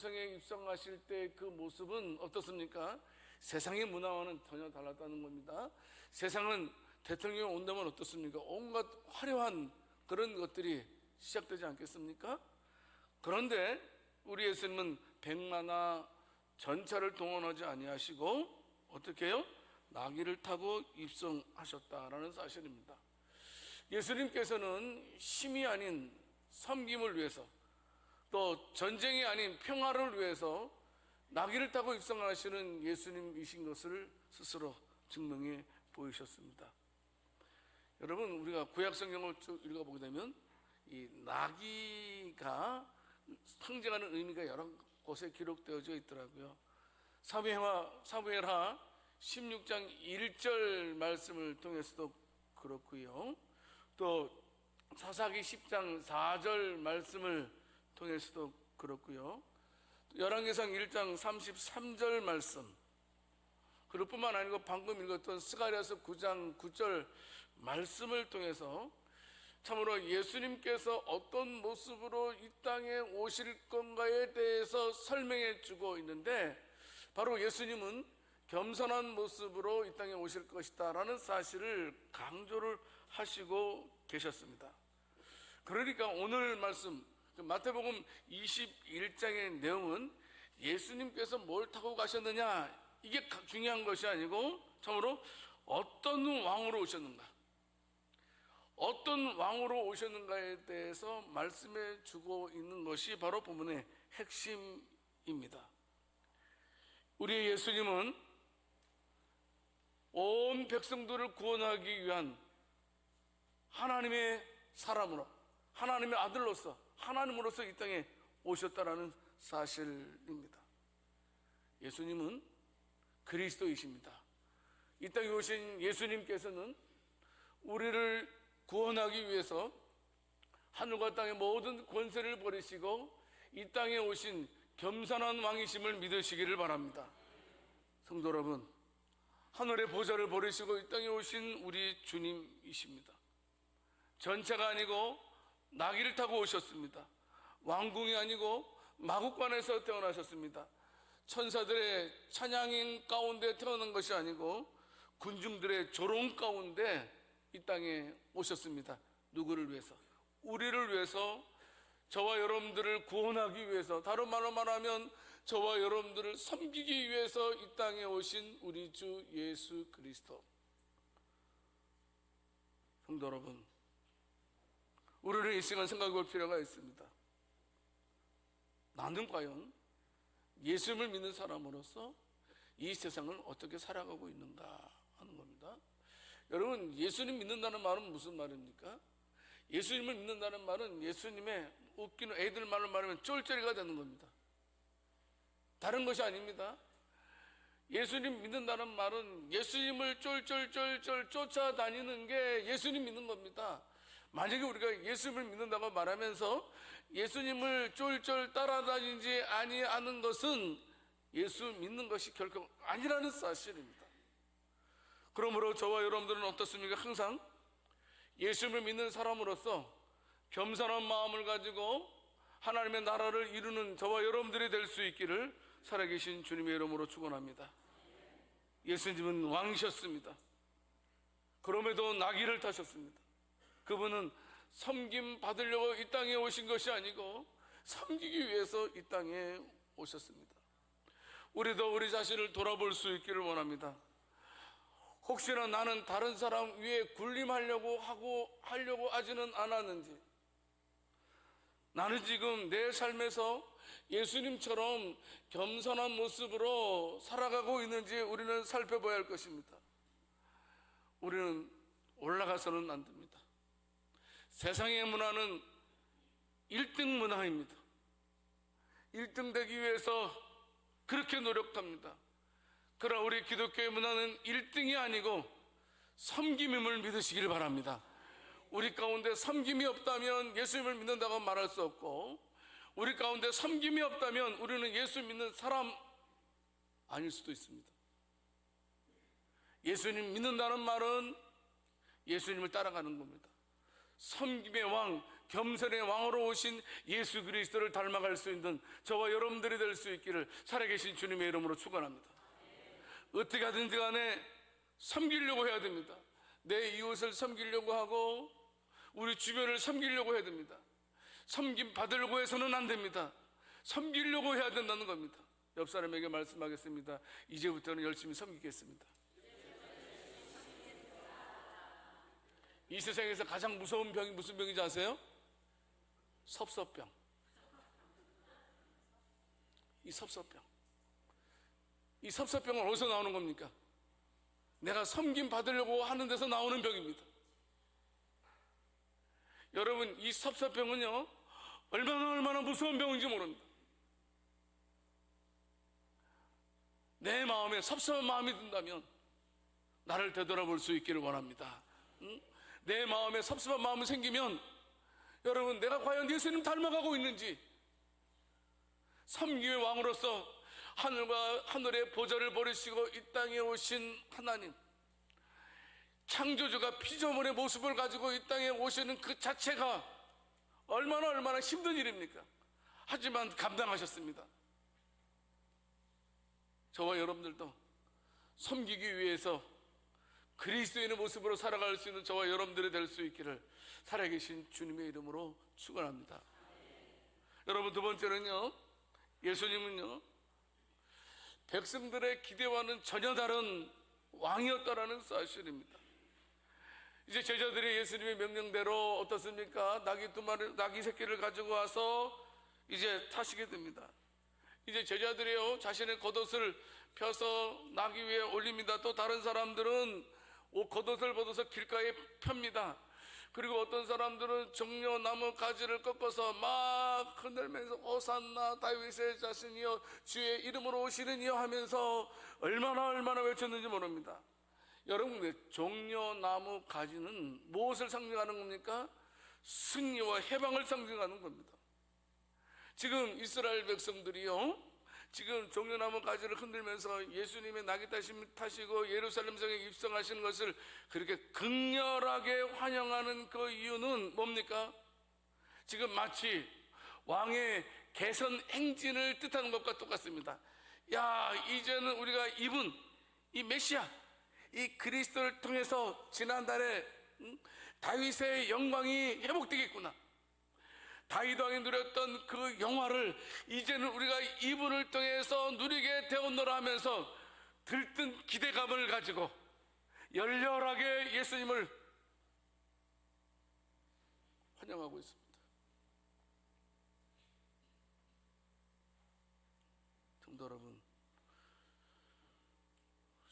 세상에 입성하실 때 그 모습은 어떻습니까? 세상의 문화와는 전혀 달랐다는 겁니다. 세상은 대통령이 온다면 어떻습니까? 온갖 화려한 그런 것들이 시작되지 않겠습니까? 그런데 우리 예수님은 백마나 전차를 동원하지 아니하시고 어떻게 해요? 나귀를 타고 입성하셨다라는 사실입니다. 예수님께서는 힘이 아닌 섬김을 위해서, 또 전쟁이 아닌 평화를 위해서 나귀를 타고 입성하시는 예수님이신 것을 스스로 증명해 보이셨습니다. 여러분, 우리가 구약 성경을 쭉 읽어보게 되면 이 나귀가 상징하는 의미가 여러 곳에 기록되어져 있더라고요. 사무엘하 16장 1절 말씀을 통해서도 그렇고요, 또 사사기 10장 4절 말씀을 통해서도 그렇고요, 열왕기상 1장 33절 말씀, 그럴 뿐만 아니고 방금 읽었던 스가랴서 9장 9절 말씀을 통해서 참으로 예수님께서 어떤 모습으로 이 땅에 오실 건가에 대해서 설명해 주고 있는데, 바로 예수님은 겸손한 모습으로 이 땅에 오실 것이다 라는 사실을 강조를 하시고 계셨습니다. 그러니까 오늘 말씀 마태복음 21장의 내용은 예수님께서 뭘 타고 가셨느냐, 이게 중요한 것이 아니고 참으로 어떤 왕으로 오셨는가, 어떤 왕으로 오셨는가에 대해서 말씀해 주고 있는 것이 바로 본문의 핵심입니다. 우리 예수님은 온 백성들을 구원하기 위한 하나님의 사람으로, 하나님의 아들로서, 하나님으로서 이 땅에 오셨다라는 사실입니다. 예수님은 그리스도이십니다. 이 땅에 오신 예수님께서는 우리를 구원하기 위해서 하늘과 땅의 모든 권세를 버리시고 이 땅에 오신 겸손한 왕이심을 믿으시기를 바랍니다. 성도 여러분, 하늘의 보좌를 버리시고 이 땅에 오신 우리 주님이십니다. 전차가 아니고 나귀를 타고 오셨습니다. 왕궁이 아니고 마국관에서 태어나셨습니다. 천사들의 찬양인 가운데 태어난 것이 아니고 군중들의 조롱 가운데 이 땅에 오셨습니다. 누구를 위해서? 우리를 위해서, 저와 여러분들을 구원하기 위해서, 다른 말로 말하면 저와 여러분들을 섬기기 위해서 이 땅에 오신 우리 주 예수 그리스도. 성도 여러분, 우리는 이 시간 생각해 볼 필요가 있습니다. 나는 과연 예수님을 믿는 사람으로서 이 세상을 어떻게 살아가고 있는가 하는 겁니다. 여러분, 예수님 믿는다는 말은 무슨 말입니까? 예수님을 믿는다는 말은 예수님의 웃기는 애들 말로 말하면 쫄쫄이가 되는 겁니다. 다른 것이 아닙니다. 예수님 믿는다는 말은 예수님을 쫄쫄쫄쫄 쫓아다니는 게 예수님 믿는 겁니다. 만약에 우리가 예수님을 믿는다고 말하면서 예수님을 쫄쫄 따라다니지 아니하는 것은 예수 믿는 것이 결코 아니라는 사실입니다. 그러므로 저와 여러분들은 어떻습니까? 항상 예수님을 믿는 사람으로서 겸손한 마음을 가지고 하나님의 나라를 이루는 저와 여러분들이 될 수 있기를 살아계신 주님의 이름으로 축원합니다. 예수님은 왕이셨습니다. 그럼에도 나귀를 타셨습니다. 그분은 섬김 받으려고 이 땅에 오신 것이 아니고 섬기기 위해서 이 땅에 오셨습니다. 우리도 우리 자신을 돌아볼 수 있기를 원합니다. 혹시나 나는 다른 사람 위에 군림하려고 하지는 않았는지, 나는 지금 내 삶에서 예수님처럼 겸손한 모습으로 살아가고 있는지 우리는 살펴봐야 할 것입니다. 우리는 올라가서는 안 됩니다. 세상의 문화는 1등 문화입니다. 1등 되기 위해서 그렇게 노력합니다. 그러나 우리 기독교의 문화는 1등이 아니고 섬김임을 믿으시기를 바랍니다. 우리 가운데 섬김이 없다면 예수님을 믿는다고 말할 수 없고, 우리 가운데 섬김이 없다면 우리는 예수 믿는 사람 아닐 수도 있습니다. 예수님 믿는다는 말은 예수님을 따라가는 겁니다. 섬김의 왕, 겸손의 왕으로 오신 예수 그리스도를 닮아갈 수 있는 저와 여러분들이 될 수 있기를 살아계신 주님의 이름으로 축원합니다. 어떻게 하든지 간에 섬기려고 해야 됩니다. 내 이웃을 섬기려고 하고 우리 주변을 섬기려고 해야 됩니다. 섬김 받으려고 해서는 안 됩니다. 섬기려고 해야 된다는 겁니다. 옆 사람에게 말씀하겠습니다. 이제부터는 열심히 섬기겠습니다. 이 세상에서 가장 무서운 병이 무슨 병인지 아세요? 섭섭병. 이 섭섭병. 이 섭섭병은 어디서 나오는 겁니까? 내가 섬김 받으려고 하는 데서 나오는 병입니다. 여러분, 이 섭섭병은요 얼마나 무서운 병인지 모릅니다. 내 마음에 섭섭한 마음이 든다면 나를 되돌아볼 수 있기를 원합니다. 내 마음에 섭섭한 마음이 생기면 여러분, 내가 과연 예수님 닮아가고 있는지, 섬기의 왕으로서 하늘과 하늘의 보좌를 버리시고 이 땅에 오신 하나님, 창조주가 피조물의 모습을 가지고 이 땅에 오시는 그 자체가 얼마나 힘든 일입니까? 하지만 감당하셨습니다. 저와 여러분들도 섬기기 위해서 그리스도인의 모습으로 살아갈 수 있는 저와 여러분들이 될 수 있기를 살아계신 주님의 이름으로 축원합니다. 여러분, 두 번째는요, 예수님은요 백성들의 기대와는 전혀 다른 왕이었다라는 사실입니다. 이제 제자들이 예수님의 명령대로 어떻습니까? 나귀 새끼를 가지고 와서 이제 타시게 됩니다. 이제 제자들이요 자신의 겉옷을 펴서 나귀 위에 올립니다. 또 다른 사람들은 겉옷을 벗어서 길가에 펴니다. 그리고 어떤 사람들은 종려나무 가지를 꺾어서 막 흔들면서 호산나 다윗의 자신이여 주의 이름으로 오시느니여 하면서 얼마나 외쳤는지 모릅니다. 여러분, 종려나무 가지는 무엇을 상징하는 겁니까? 승리와 해방을 상징하는 겁니다. 지금 이스라엘 백성들이요 지금 종려나무 가지를 흔들면서 예수님의 나귀 타시고 예루살렘 성에 입성하시는 것을 그렇게 극렬하게 환영하는 그 이유는 뭡니까? 지금 마치 왕의 개선 행진을 뜻하는 것과 똑같습니다. 야, 이제는 우리가 입은 이 메시아, 이 그리스도를 통해서 지난달에 다윗의 영광이 회복되겠구나. 다윗 왕이 누렸던 그 영화를 이제는 우리가 이분을 통해서 누리게 되었노라 하면서 들뜬 기대감을 가지고 열렬하게 예수님을 환영하고 있습니다. 성도 여러분,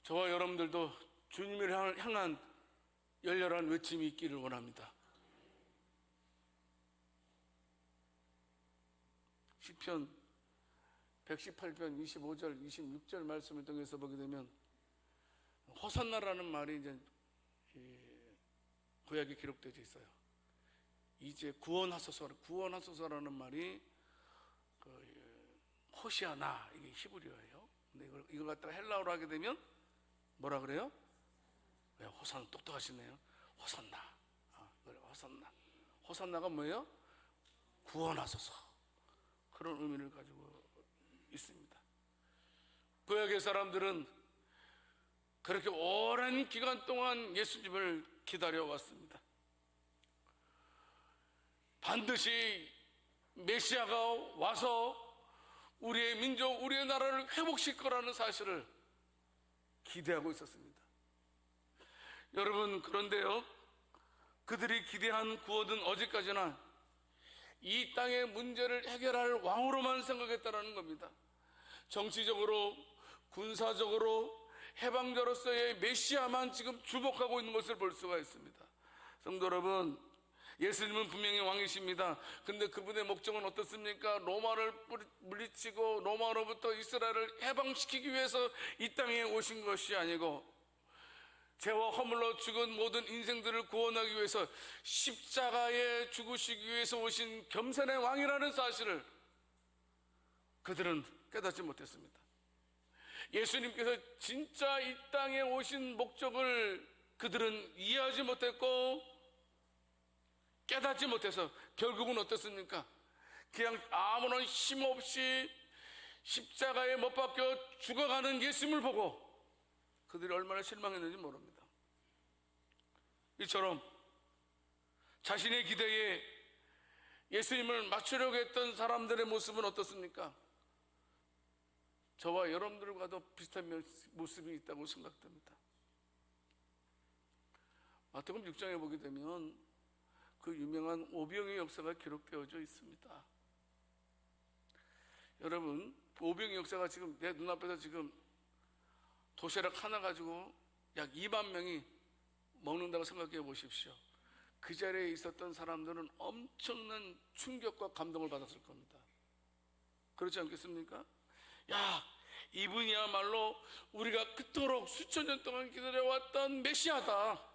저와 여러분들도 주님을 향한 열렬한 외침이 있기를 원합니다. 시편 118편 25절 26절 말씀을 통해서 보게 되면 호산나라는 말이 이제 구약에 기록되어 있어요. 이제 구원하소서라는 말이 호시아나, 이게 히브리어예요. 근데 이걸 갖다가 헬라어로 하게 되면 뭐라 그래요? 호산나, 똑똑하시네요. 호산나가 뭐예요? 구원하소서, 그런 의미를 가지고 있습니다. 구약의 사람들은 그렇게 오랜 기간 동안 예수님을 기다려왔습니다. 반드시 메시아가 와서 우리의 민족, 우리의 나라를 회복시킬 거라는 사실을 기대하고 있었습니다. 여러분, 그런데요 그들이 기대한 구원은 어디까지나 이 땅의 문제를 해결할 왕으로만 생각했다는 겁니다. 정치적으로, 군사적으로, 해방자로서의 메시아만 지금 주목하고 있는 것을 볼 수가 있습니다. 성도 여러분, 예수님은 분명히 왕이십니다. 근데 그분의 목적은 어떻습니까? 로마를 물리치고 로마로부터 이스라엘을 해방시키기 위해서 이 땅에 오신 것이 아니고 죄와 허물로 죽은 모든 인생들을 구원하기 위해서 십자가에 죽으시기 위해서 오신 겸손의 왕이라는 사실을 그들은 깨닫지 못했습니다. 예수님께서 진짜 이 땅에 오신 목적을 그들은 이해하지 못했고 깨닫지 못해서 결국은 어떻습니까? 그냥 아무런 힘 없이 십자가에 못 박혀 죽어가는 예수님을 보고 그들이 얼마나 실망했는지 모릅니다. 이처럼 자신의 기대에 예수님을 맞추려고 했던 사람들의 모습은 어떻습니까? 저와 여러분들과도 비슷한 모습이 있다고 생각됩니다. 마태복음 6장에 보게 되면 그 유명한 오병의 역사가 기록되어져 있습니다. 여러분, 오병의 역사가 지금 내 눈앞에서 지금 도시락 하나 가지고 약 2만 명이 먹는다고 생각해 보십시오. 그 자리에 있었던 사람들은 엄청난 충격과 감동을 받았을 겁니다. 그렇지 않겠습니까? 야, 이분이야말로 우리가 그토록 수천 년 동안 기다려왔던 메시아다.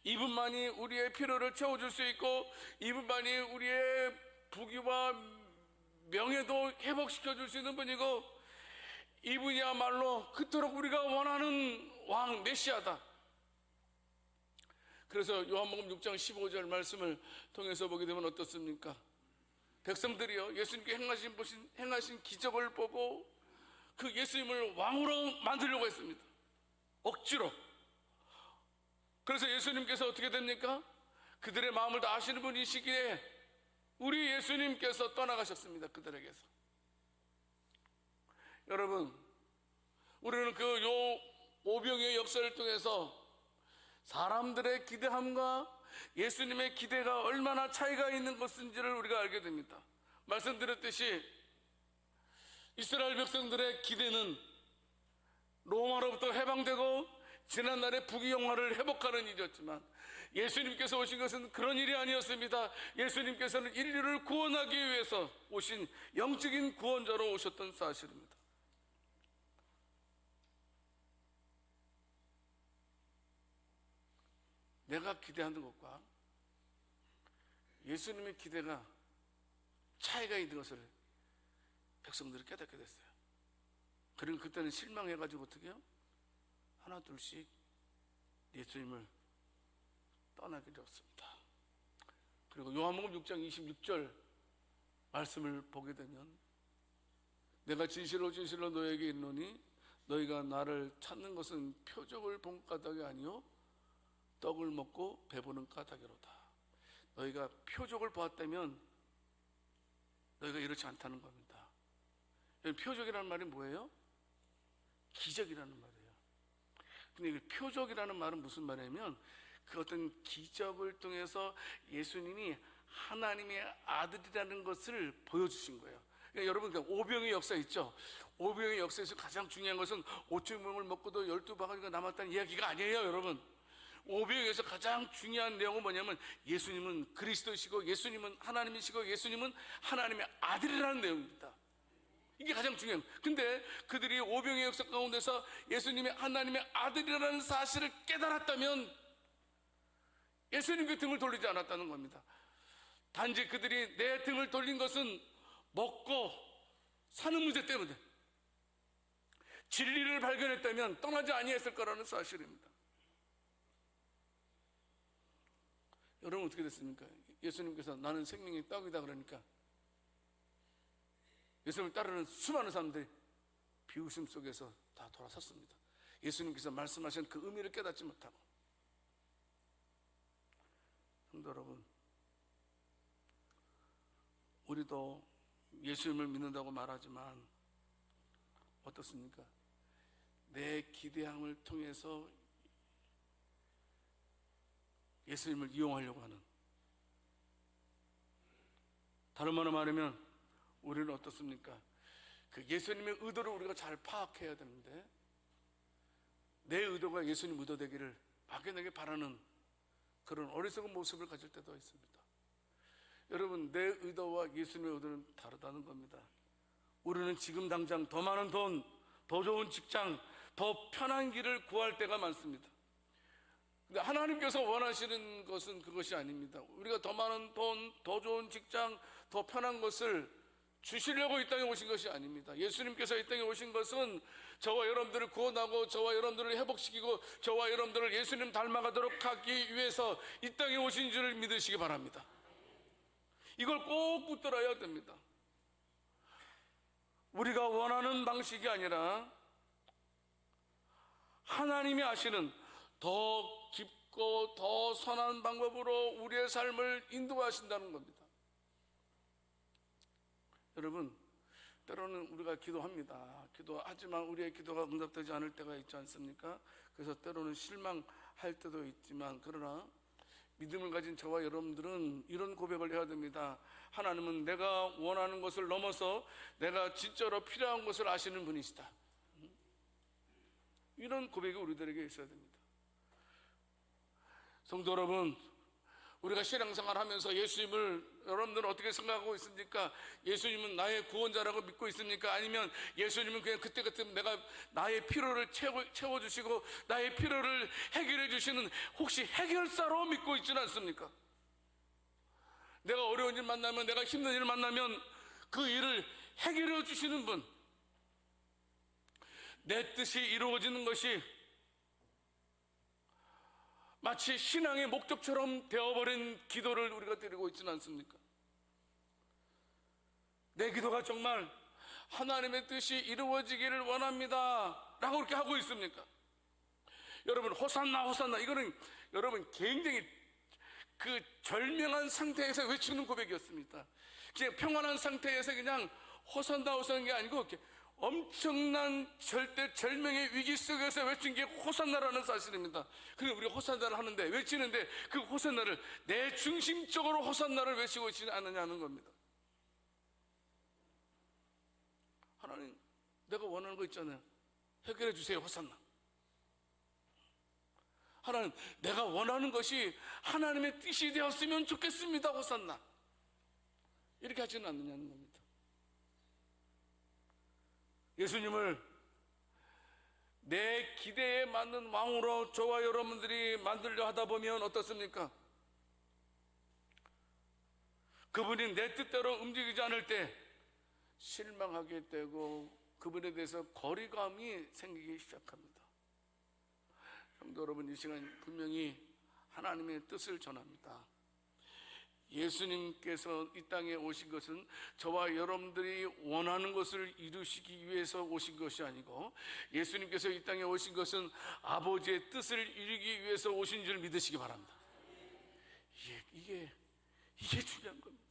이분만이 우리의 필요를 채워줄 수 있고 이분만이 우리의 부귀와 명예도 회복시켜줄 수 있는 분이고 이분이야말로 그토록 우리가 원하는 왕 메시아다. 그래서 요한복음 6장 15절 말씀을 통해서 보게 되면 어떻습니까? 백성들이요, 예수님께 행하신 기적을 보고 그 예수님을 왕으로 만들려고 했습니다. 억지로. 그래서 예수님께서 어떻게 됩니까? 그들의 마음을 다 아시는 분이시기에 우리 예수님께서 떠나가셨습니다. 그들에게서. 여러분, 우리는 그 오병이의 역사를 통해서 사람들의 기대함과 예수님의 기대가 얼마나 차이가 있는 것인지를 우리가 알게 됩니다. 말씀드렸듯이 이스라엘 백성들의 기대는 로마로부터 해방되고 지난날의 부귀영화를 회복하는 일이었지만 예수님께서 오신 것은 그런 일이 아니었습니다. 예수님께서는 인류를 구원하기 위해서 오신 영적인 구원자로 오셨던 사실입니다. 내가 기대하는 것과 예수님의 기대가 차이가 있는 것을 백성들이 깨닫게 됐어요. 그리고 그때는 실망해가지고 어떻게 해요? 하나 둘씩 예수님을 떠나게 되었습니다. 그리고 요한복음 6장 26절 말씀을 보게 되면 내가 진실로 진실로 너에게 이르노니 너희가 나를 찾는 것은 표적을 본 까닭이 아니요 떡을 먹고 배부른 까닭이로다. 너희가 표적을 보았다면 너희가 이렇지 않다는 겁니다. 표적이라는 말이 뭐예요? 기적이라는 말이에요. 근데 표적이라는 말은 무슨 말이냐면 그 어떤 기적을 통해서 예수님이 하나님의 아들이라는 것을 보여주신 거예요. 그러니까 여러분, 오병의 역사 있죠? 오병의 역사에서 가장 중요한 것은 5,000명을 먹고도 12바가지가 남았다는 이야기가 아니에요, 여러분. 오병에서 가장 중요한 내용은 뭐냐면 예수님은 그리스도시고 예수님은 하나님이시고 예수님은 하나님의 아들이라는 내용입니다. 이게 가장 중요해요. 근데 그들이 오병의 역사 가운데서 예수님이 하나님의 아들이라는 사실을 깨달았다면 예수님께 등을 돌리지 않았다는 겁니다. 단지 그들이 내 등을 돌린 것은 먹고 사는 문제 때문에 진리를 발견했다면 떠나지 아니했을 거라는 사실입니다. 여러분 어떻게 됐습니까? 예수님께서 나는 생명의 떡이다 그러니까 예수님을 따르는 수많은 사람들이 비웃음 속에서 다 돌아섰습니다. 예수님께서 말씀하신 그 의미를 깨닫지 못하고. 성도 여러분, 우리도 예수님을 믿는다고 말하지만 어떻습니까? 내 기대함을 통해서 예수님을 이용하려고 하는, 다른 말로 말하면 우리는 어떻습니까? 그 예수님의 의도를 우리가 잘 파악해야 되는데 내 의도가 예수님 의도 되기를 막연하게 바라는 그런 어리석은 모습을 가질 때도 있습니다. 여러분, 내 의도와 예수님의 의도는 다르다는 겁니다. 우리는 지금 당장 더 많은 돈, 더 좋은 직장, 더 편한 길을 구할 때가 많습니다. 근데 하나님께서 원하시는 것은 그것이 아닙니다. 우리가 더 많은 돈, 더 좋은 직장, 더 편한 것을 주시려고 이 땅에 오신 것이 아닙니다. 예수님께서 이 땅에 오신 것은 저와 여러분들을 구원하고 저와 여러분들을 회복시키고 저와 여러분들을 예수님 닮아가도록 하기 위해서 이 땅에 오신 줄 믿으시기 바랍니다. 이걸 꼭 붙들어야 됩니다. 우리가 원하는 방식이 아니라 하나님이 아시는 더 깊고 더 선한 방법으로 우리의 삶을 인도하신다는 겁니다. 여러분, 때로는 우리가 기도합니다. 기도하지만 우리의 기도가 응답되지 않을 때가 있지 않습니까? 그래서 때로는 실망할 때도 있지만, 그러나 믿음을 가진 저와 여러분들은 이런 고백을 해야 됩니다. 하나님은 내가 원하는 것을 넘어서 내가 진짜로 필요한 것을 아시는 분이시다. 이런 고백이 우리들에게 있어야 됩니다. 성도 여러분, 우리가 신앙생활 하면서 예수님을 여러분들은 어떻게 생각하고 있습니까? 예수님은 나의 구원자라고 믿고 있습니까? 아니면 예수님은 그냥 그때그때 내가 나의 필요를 채워주시고 나의 필요를 해결해 주시는 혹시 해결사로 믿고 있지는 않습니까? 내가 어려운 일 만나면, 내가 힘든 일 만나면 그 일을 해결해 주시는 분, 내 뜻이 이루어지는 것이 마치 신앙의 목적처럼 되어버린 기도를 우리가 드리고 있지는 않습니까? 내 기도가 정말 하나님의 뜻이 이루어지기를 원합니다 라고 그렇게 하고 있습니까? 여러분, 호산나 호산나, 이거는 여러분 굉장히 그 절명한 상태에서 외치는 고백이었습니다. 그냥 평안한 상태에서 그냥 호산나 호산나 게 아니고 이렇게 엄청난 절대 절명의 위기 속에서 외친 게 호산나라는 사실입니다. 그리고 우리 호산나를 하는데, 외치는데 그 호산나를 내 중심적으로 호산나를 외치고 있지 않느냐는 겁니다. 하나님, 내가 원하는 거 있잖아요. 해결해 주세요, 호산나. 하나님, 내가 원하는 것이 하나님의 뜻이 되었으면 좋겠습니다, 호산나. 이렇게 하지는 않느냐는 겁니다. 예수님을 내 기대에 맞는 왕으로 저와 여러분들이 만들려 하다 보면 어떻습니까? 그분이 내 뜻대로 움직이지 않을 때 실망하게 되고 그분에 대해서 거리감이 생기기 시작합니다. 성도 여러분, 이 시간 분명히 하나님의 뜻을 전합니다. 예수님께서 이 땅에 오신 것은 저와 여러분들이 원하는 것을 이루시기 위해서 오신 것이 아니고, 예수님께서 이 땅에 오신 것은 아버지의 뜻을 이루기 위해서 오신 줄 믿으시기 바랍니다. 이게 중요한 겁니다.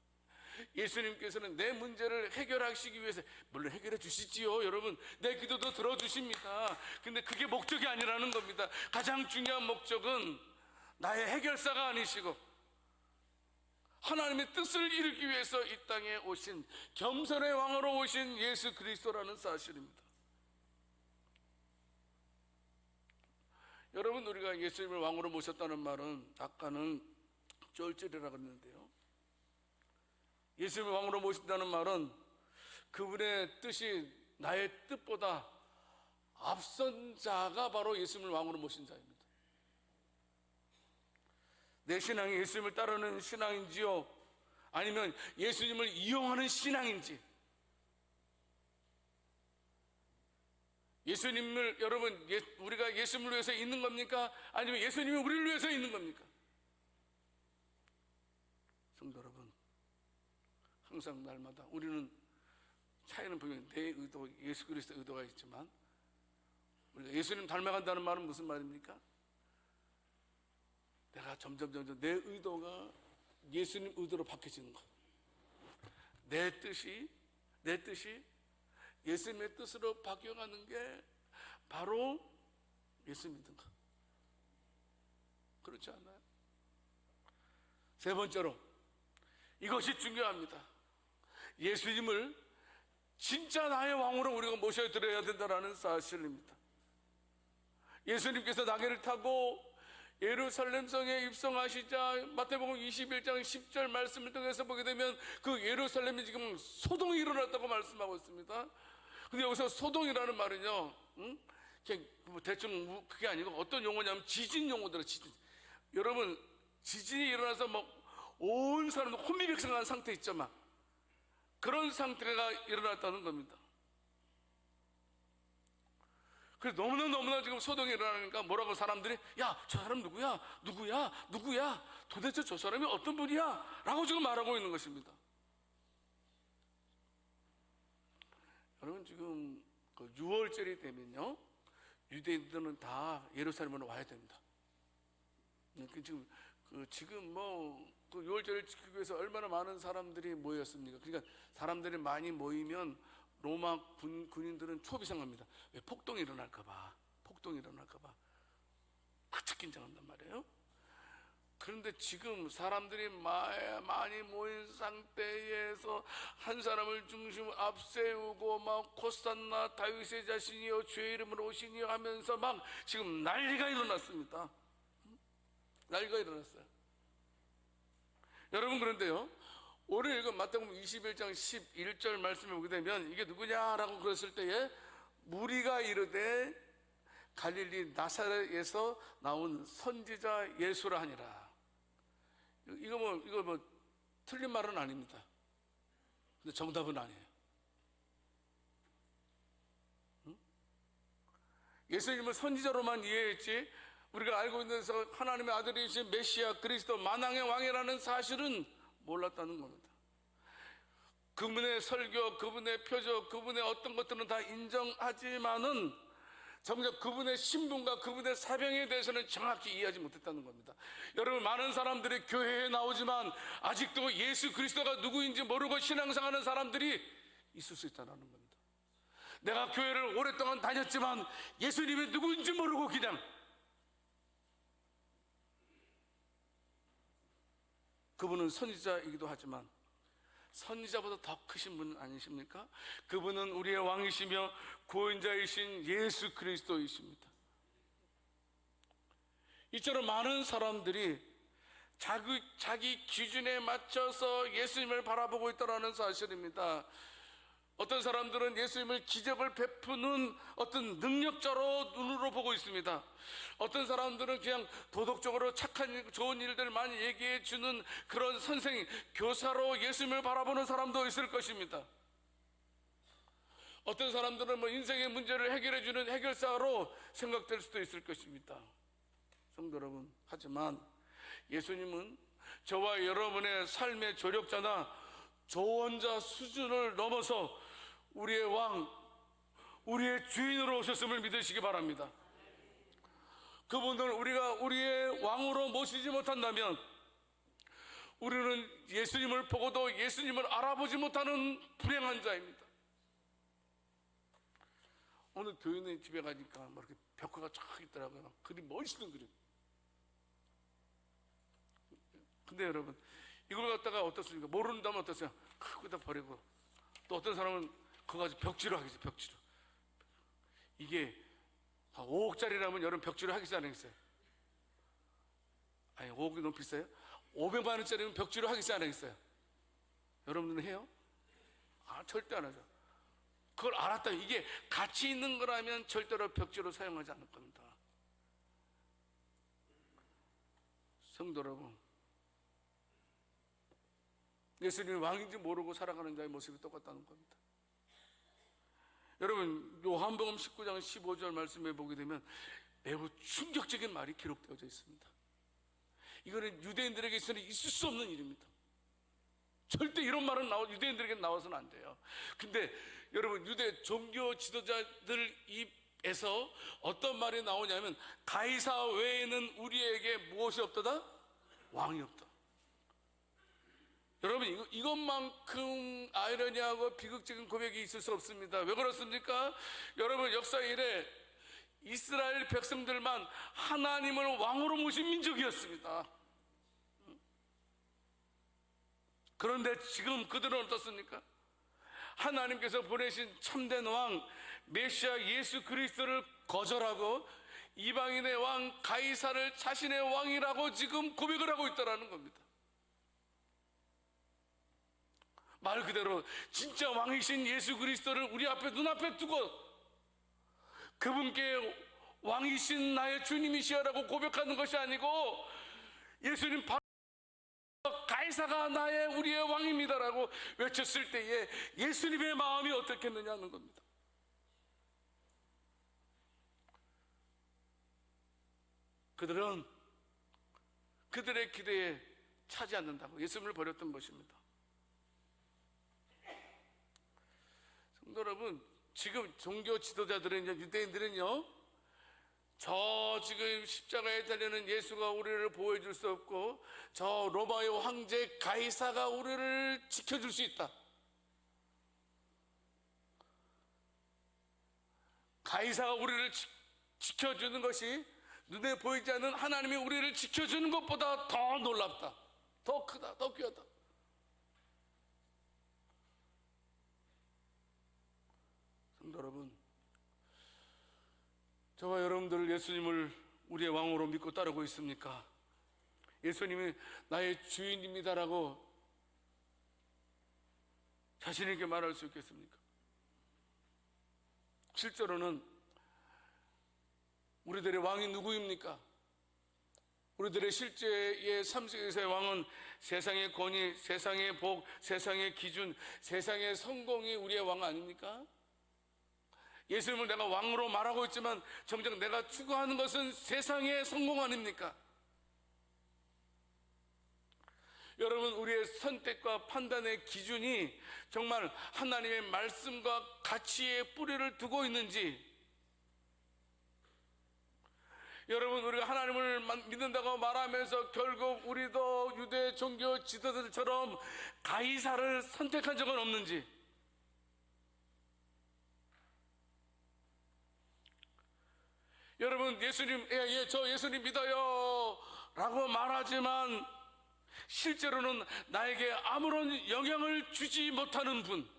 예수님께서는 내 문제를 해결하시기 위해서, 물론 해결해 주시지요. 여러분, 내 기도도 들어주십니다. 근데 그게 목적이 아니라는 겁니다. 가장 중요한 목적은 나의 해결사가 아니시고 하나님의 뜻을 이루기 위해서 이 땅에 오신 겸손의 왕으로 오신 예수 그리스도라는 사실입니다. 여러분, 우리가 예수님을 왕으로 모셨다는 말은 아까는 쫄쫄이라고 했는데요, 예수님을 왕으로 모신다는 말은 그분의 뜻이 나의 뜻보다 앞선 자가 바로 예수님을 왕으로 모신 자입니다. 내 신앙이 예수님을 따르는 신앙인지요, 아니면 예수님을 이용하는 신앙인지. 예수님을, 여러분, 우리가 예수님을 위해서 있는 겁니까? 아니면 예수님이 우리를 위해서 있는 겁니까? 성도 여러분, 항상 날마다 우리는 차이는 분명히 내 의도, 예수 그리스도의 의도가 있지만, 우리가 예수님 닮아간다는 말은 무슨 말입니까? 내가 점점 내 의도가 예수님 의도로 바뀌어지는 것. 내 뜻이 예수님의 뜻으로 바뀌어가는 게 바로 예수 믿는 것. 그렇지 않나요? 세 번째로, 이것이 중요합니다. 예수님을 진짜 나의 왕으로 우리가 모셔드려야 된다는 사실입니다. 예수님께서 나귀를 타고 예루살렘 성에 입성하시자 마태복음 21장 10절 말씀을 통해서 보게 되면 그 예루살렘이 지금 소동이 일어났다고 말씀하고 있습니다. 근데 여기서 소동이라는 말은요, 그냥 대충 그게 아니고 어떤 용어냐면 지진 용어들은 지진. 여러분, 지진이 일어나서 막 온 사람 혼미백성한 상태 있죠. 막 그런 상태가 일어났다는 겁니다. 그래서 너무나 지금 소동이 일어나니까 뭐라고 사람들이, 야, 저 사람 누구야? 도대체 저 사람이 어떤 분이야? 라고 지금 말하고 있는 것입니다. 여러분, 지금 그 6월절이 되면요, 유대인들은 다 예루살렘으로 와야 됩니다. 지금 그 6월절을 지키기 위해서 얼마나 많은 사람들이 모였습니까? 그러니까 사람들이 많이 모이면 로마 군인들은 초비상합니다. 왜? 폭동이 일어날까봐 바짝 긴장한단 말이에요. 그런데 지금 사람들이 많이 모인 상태에서 한 사람을 중심 앞세우고 막 호산나 다윗의 자신이여 주의 이름으로 오시니 하면서 막 지금 난리가 일어났습니다. 난리가 일어났어요. 여러분, 그런데요, 오늘 읽은 마태복음 21장 11절 말씀을 보게 되면 이게 누구냐라고 그랬을 때에 무리가 이르되 갈릴리 나사렛에서 나온 선지자 예수라 하니라. 이거 뭐 틀린 말은 아닙니다. 근데 정답은 아니에요. 예수님을 선지자로만 이해했지 우리가 알고 있는 하나님의 아들이신 메시아 그리스도 만왕의 왕이라는 사실은 몰랐다는 겁니다. 그분의 설교, 그분의 표적, 그분의 어떤 것들은 다 인정하지만은 정작 그분의 신분과 그분의 사명에 대해서는 정확히 이해하지 못했다는 겁니다. 여러분, 많은 사람들이 교회에 나오지만 아직도 예수 그리스도가 누구인지 모르고 신앙생활하는 사람들이 있을 수 있다는 겁니다. 내가 교회를 오랫동안 다녔지만 예수님이 누구인지 모르고 그냥 그분은 선지자이기도 하지만 선지자보다 더 크신 분은 아니십니까? 그분은 우리의 왕이시며 구원자이신 예수 그리스도이십니다. 이처럼 많은 사람들이 자기 기준에 맞춰서 예수님을 바라보고 있다는 사실입니다. 어떤 사람들은 예수님을 기적을 베푸는 어떤 능력자로 눈으로 보고 있습니다. 어떤 사람들은 그냥 도덕적으로 착한 좋은 일들 많이 얘기해 주는 그런 선생, 교사로 예수님을 바라보는 사람도 있을 것입니다. 어떤 사람들은 뭐 인생의 문제를 해결해 주는 해결사로 생각될 수도 있을 것입니다. 성도 여러분, 하지만 예수님은 저와 여러분의 삶의 조력자나 조언자 수준을 넘어서 우리의 왕, 우리의 주인으로 오셨음을 믿으시기 바랍니다. 그분을 우리가 우리의 왕으로 모시지 못한다면 우리는 예수님을 보고도 예수님을 알아보지 못하는 불행한 자입니다. 오늘 교인의 집에 가니까 뭐 이렇게 벽화가 쫙 있더라고요. 그림, 멋있는 그림. 근데 여러분, 이걸 갖다가 어떻습니까? 모른다면 어떠세요? 그거 버리고. 또 어떤 사람은 그거 가지고 벽지로 하겠어요. 벽지로. 이게 5억짜리라면 여러분 벽지로 하겠어요, 안 하겠어요? 아니, 5억이 너무 비싸요? 500만 원짜리면 벽지로 하겠어요, 안 하겠어요? 여러분들은 해요? 절대 안 하죠. 그걸 알았다면, 이게 가치 있는 거라면 절대로 벽지로 사용하지 않을 겁니다. 성도 여러분, 예수님이 왕인지 모르고 살아가는 자의 모습이 똑같다는 겁니다. 여러분, 요한복음 19장 15절 말씀에 보게 되면 매우 충격적인 말이 기록되어져 있습니다. 이거는 유대인들에게 있어서는 있을 수 없는 일입니다. 절대 이런 말은 유대인들에게 나와서는 안 돼요. 근데 여러분, 유대 종교 지도자들 입에서 어떤 말이 나오냐면 가이사 외에는 우리에게 무엇이 없다다? 왕이 없다. 여러분, 이것만큼 아이러니하고 비극적인 고백이 있을 수 없습니다. 왜 그렇습니까? 여러분, 역사 이래 이스라엘 백성들만 하나님을 왕으로 모신 민족이었습니다. 그런데 지금 그들은 어떻습니까? 하나님께서 보내신 참된 왕 메시아 예수 그리스도를 거절하고 이방인의 왕 가이사를 자신의 왕이라고 지금 고백을 하고 있다는 겁니다. 말 그대로 진짜 왕이신 예수 그리스도를 우리 앞에, 눈앞에 두고 그분께 왕이신 나의 주님이시여라고 고백하는 것이 아니고 예수님 가이사가 나의 우리의 왕입니다라고 외쳤을 때에 예수님의 마음이 어떻겠느냐는 겁니다. 그들은 그들의 기대에 차지 않는다고 예수님을 버렸던 것입니다. 성도 여러분, 지금 종교 지도자들은, 유대인들은요, 저 지금 십자가에 달리는 예수가 우리를 보호해 줄 수 없고 저 로마의 황제 가이사가 우리를 지켜줄 수 있다. 가이사가 우리를 지켜주는 것이 눈에 보이지 않는 하나님이 우리를 지켜주는 것보다 더 놀랍다, 더 크다, 더 귀하다. 성도 여러분, 저와 여러분들 예수님을 우리의 왕으로 믿고 따르고 있습니까? 예수님이 나의 주인입니다라고 자신 있게 말할 수 있겠습니까? 실제로는 우리들의 왕이 누구입니까? 우리들의 실제의 삶 속에서의 왕은 세상의 권위, 세상의 복, 세상의 기준, 세상의 성공이 우리의 왕 아닙니까? 예수님을 내가 왕으로 말하고 있지만 정작 내가 추구하는 것은 세상의 성공 아닙니까? 여러분, 우리의 선택과 판단의 기준이 정말 하나님의 말씀과 가치에 뿌리를 두고 있는지, 여러분, 우리가 하나님을 믿는다고 말하면서 결국 우리도 유대 종교 지도자들처럼 가이사를 선택한 적은 없는지, 여러분, 예수님, 저 예수님 믿어요 라고 말하지만 실제로는 나에게 아무런 영향을 주지 못하는 분.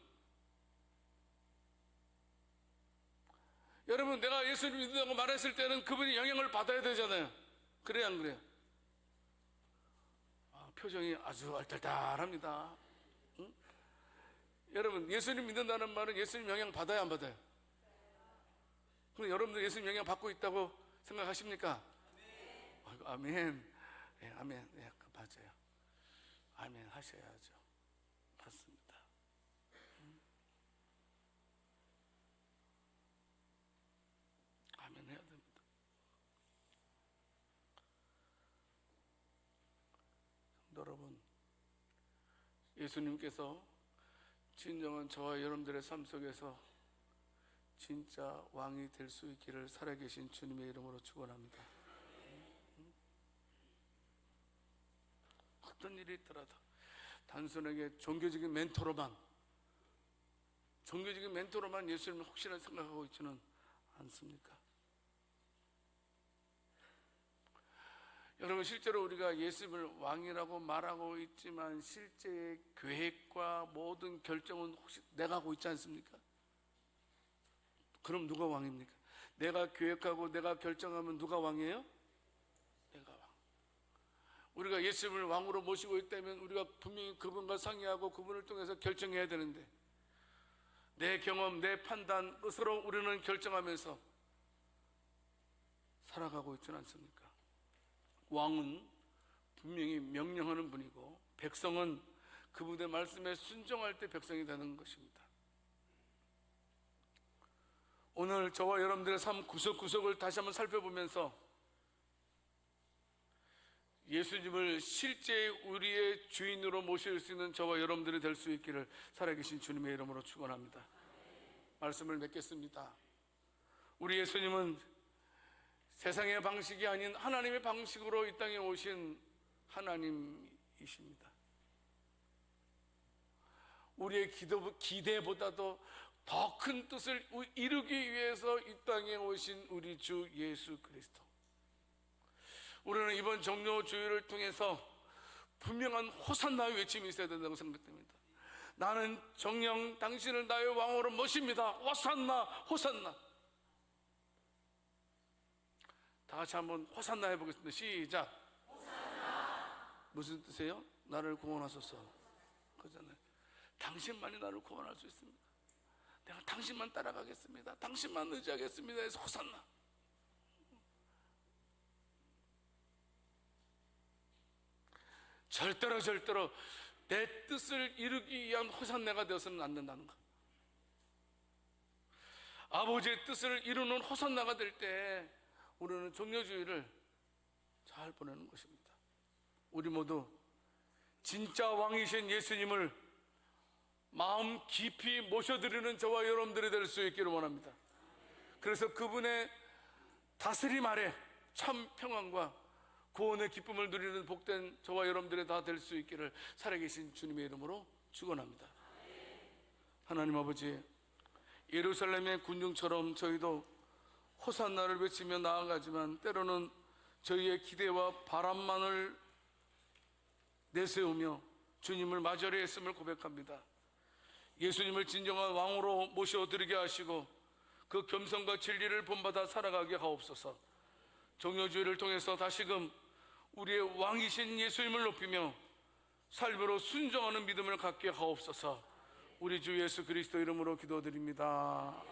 여러분, 내가 예수님 믿는다고 말했을 때는 그분이 영향을 받아야 되잖아요. 그래요, 안 그래요? 표정이 아주 알딸딸합니다. 응? 여러분, 예수님 믿는다는 말은 예수님 영향 받아야 안 받아요? 그럼 여러분들 예수님 영향 받고 있다고 생각하십니까? 아멘. 네, 아멘. 네, 맞아요. 아멘 하셔야죠. 맞습니다. 아멘 해야 됩니다. 여러분, 예수님께서 진정한 저와 여러분들의 삶 속에서 진짜 왕이 될 수 있기를 살아계신 주님의 이름으로 축원합니다. 어떤 일이 있더라도 단순하게 종교적인 멘토로만 예수님을 혹시나 생각하고 있지는 않습니까? 여러분, 실제로 우리가 예수님을 왕이라고 말하고 있지만 실제의 계획과 모든 결정은 혹시 내가 하고 있지 않습니까? 그럼 누가 왕입니까? 내가 계획하고 내가 결정하면 누가 왕이에요? 내가 왕. 우리가 예수님을 왕으로 모시고 있다면 우리가 분명히 그분과 상의하고 그분을 통해서 결정해야 되는데, 내 경험, 내 판단으로 우리는 결정하면서 살아가고 있지는 않습니까? 왕은 분명히 명령하는 분이고 백성은 그분의 말씀에 순종할 때 백성이 되는 것입니다. 오늘 저와 여러분들의 삶 구석구석을 다시 한번 살펴보면서 예수님을 실제 우리의 주인으로 모실 수 있는 저와 여러분들이 될 수 있기를 살아계신 주님의 이름으로 축원합니다. 말씀을 맺겠습니다. 우리 예수님은 세상의 방식이 아닌 하나님의 방식으로 이 땅에 오신 하나님이십니다. 우리의 기대보다도 더 큰 뜻을 이루기 위해서 이 땅에 오신 우리 주 예수 그리스도. 우리는 이번 종료 주일을 통해서 분명한 호산나의 외침이 있어야 된다고 생각됩니다. 나는 정녕 당신을 나의 왕으로 모십니다. 호산나, 호산나. 다 같이 한번 호산나 해보겠습니다. 시작. 호산나. 무슨 뜻이에요? 나를 구원하소서. 그잖아요. 당신만이 나를 구원할 수 있습니다. 내가 당신만 따라가겠습니다. 당신만 의지하겠습니다. 해서 호산나. 절대로 내 뜻을 이루기 위한 호산나가 되어서는 안 된다는 것. 아버지의 뜻을 이루는 호산나가 될 때 우리는 종려주의를 잘 보내는 것입니다. 우리 모두 진짜 왕이신 예수님을 마음 깊이 모셔드리는 저와 여러분들이 될 수 있기를 원합니다. 그래서 그분의 다스림 아래 참 평안과 구원의 기쁨을 누리는 복된 저와 여러분들이 다 될 수 있기를 살아계신 주님의 이름으로 축원합니다. 하나님 아버지, 예루살렘의 군중처럼 저희도 호산나를 외치며 나아가지만 때로는 저희의 기대와 바람만을 내세우며 주님을 마저리 했음을 고백합니다. 예수님을 진정한 왕으로 모셔드리게 하시고 그 겸손과 진리를 본받아 살아가게 하옵소서. 종려주의를 통해서 다시금 우리의 왕이신 예수님을 높이며 삶으로 순종하는 믿음을 갖게 하옵소서. 우리 주 예수 그리스도 이름으로 기도드립니다.